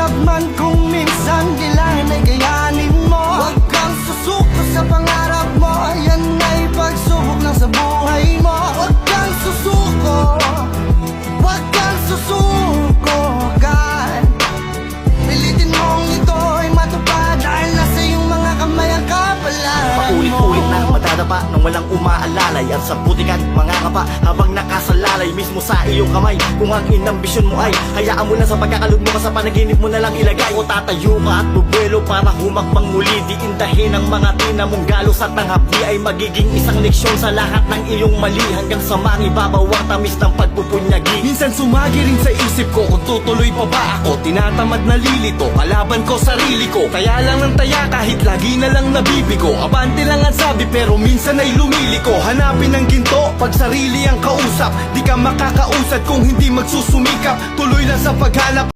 Mahirap man kung minsan kailangan ay kayanin mo. Huwag kang susuko sa pangarap mo, yan ay pagsubok lang sa buhay mo. Huwag kang susuko, huwag kang susuko agad. Pilitin mong ito'y matupad dahil nasa iyong mga kamay ang kapalaran mo. Paulit-ulit na madadapa nang walang umaalalay at sa butikan mga kapa habang nakasalalay mismo sa iyong kamay. Kung ang inambisyon mo ay hayaan mo na sa pagkakalog mo ka sa panaginip mo na lang ilagay. O tatayo ka at bubuelo para humakbang muli, di indahin ang mga tinamong galos at ang hapdi ay magiging isang leksyon sa lahat ng iyong mali hanggang sa mangibabaw ang tamis ng pagpupunyagi. Minsan sumagi rin sa isip ko kung tutuloy pa ba ako. Tinatamad na lilito, kalaban ko sarili ko. Kaya lang ng taya kahit lagi na lang nabibigo. Abante lang ang sabi pero minsan ay lumiliko. Hanapin ang ginto pag sarili ang kausap. Di ka makakausad kung hindi magsusumikap. Tuloy lang sa paghanap.